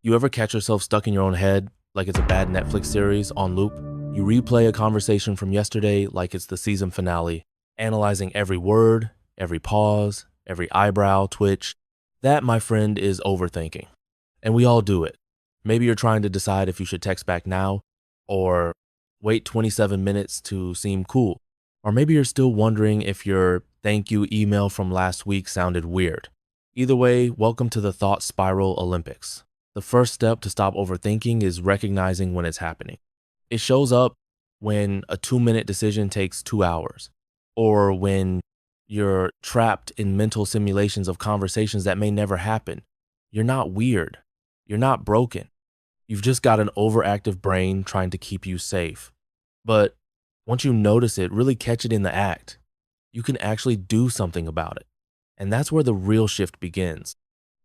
You ever catch yourself stuck in your own head like it's a bad Netflix series on loop? You replay a conversation from yesterday like it's the season finale, analyzing every word, every pause, every eyebrow twitch. That, my friend, is overthinking. And we all do it. Maybe you're trying to decide if you should text back now or wait 27 minutes to seem cool. Or maybe you're still wondering if your thank you email from last week sounded weird. Either way, welcome to the Thought Spiral Olympics. The first step to stop overthinking is recognizing when it's happening. It shows up when a 2-minute decision takes 2 hours, or when you're trapped in mental simulations of conversations that may never happen. You're not weird. You're not broken. You've just got an overactive brain trying to keep you safe. But once you notice it, really catch it in the act, you can actually do something about it. And that's where the real shift begins.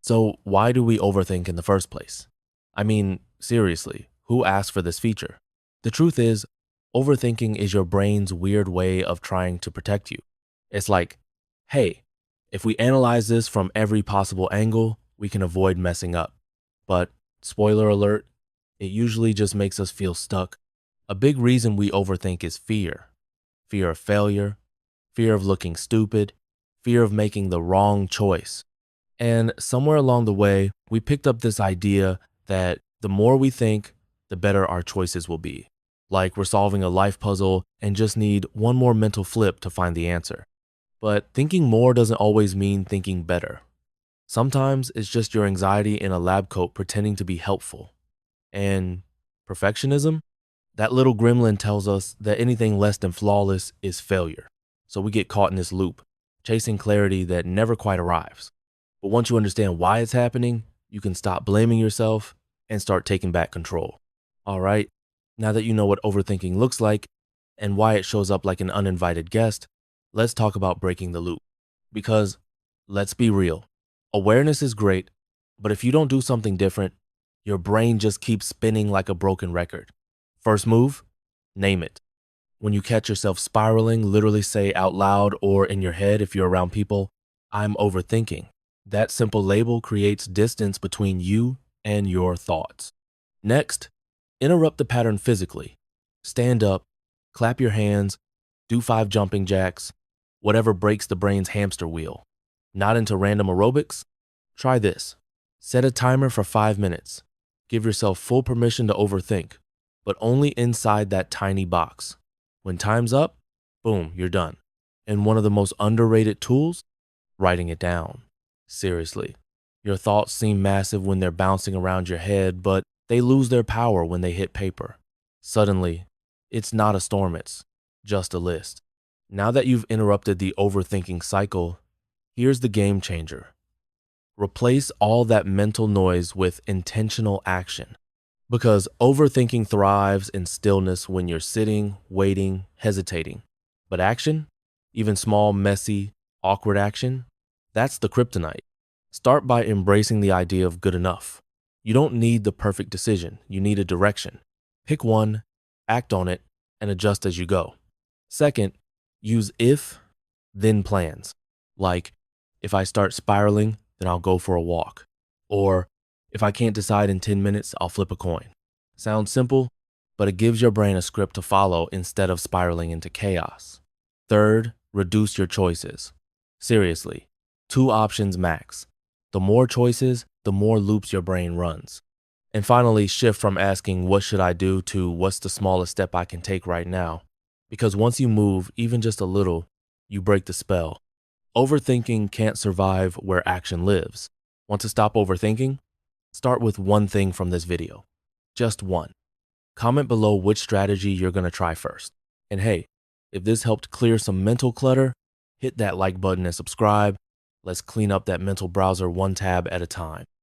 So why do we overthink in the first place? I mean, seriously, who asked for this feature? The truth is, overthinking is your brain's weird way of trying to protect you. It's like, hey, if we analyze this from every possible angle, we can avoid messing up. But spoiler alert, it usually just makes us feel stuck. A big reason we overthink is fear. Fear of failure, fear of looking stupid, fear of making the wrong choice. And somewhere along the way, we picked up this idea that the more we think, the better our choices will be. Like we're solving a life puzzle and just need one more mental flip to find the answer. But thinking more doesn't always mean thinking better. Sometimes it's just your anxiety in a lab coat pretending to be helpful. And perfectionism? That little gremlin tells us that anything less than flawless is failure. So we get caught in this loop, chasing clarity that never quite arrives. But once you understand why it's happening, you can stop blaming yourself and start taking back control. All right, now that you know what overthinking looks like and why it shows up like an uninvited guest, let's talk about breaking the loop. Because let's be real, awareness is great, but if you don't do something different, your brain just keeps spinning like a broken record. First move, name it. When you catch yourself spiraling, literally say out loud or in your head if you're around people, I'm overthinking. That simple label creates distance between you and your thoughts. Next, interrupt the pattern physically. Stand up, clap your hands, do 5 jumping jacks, whatever breaks the brain's hamster wheel. Not into random aerobics? Try this. Set a timer for 5 minutes. Give yourself full permission to overthink, but only inside that tiny box. When time's up, boom, you're done. And one of the most underrated tools? Writing it down. Seriously, your thoughts seem massive when they're bouncing around your head, but they lose their power when they hit paper. Suddenly, it's not a storm, it's just a list. Now that you've interrupted the overthinking cycle, here's the game changer. Replace all that mental noise with intentional action. Because overthinking thrives in stillness when you're sitting, waiting, hesitating. But action, even small, messy, awkward action, that's the kryptonite. Start by embracing the idea of good enough. You don't need the perfect decision, you need a direction. Pick one, act on it, and adjust as you go. Second, use if, then plans. Like, if I start spiraling, then I'll go for a walk. Or, if I can't decide in 10 minutes, I'll flip a coin. Sounds simple, but it gives your brain a script to follow instead of spiraling into chaos. Third, reduce your choices. Seriously, 2 options max. The more choices, the more loops your brain runs. And finally, shift from asking what should I do to what's the smallest step I can take right now. Because once you move, even just a little, you break the spell. Overthinking can't survive where action lives. Want to stop overthinking? Start with one thing from this video. Just one. Comment below which strategy you're going to try first. And hey, if this helped clear some mental clutter, hit that like button and subscribe. Let's clean up that mental browser one tab at a time.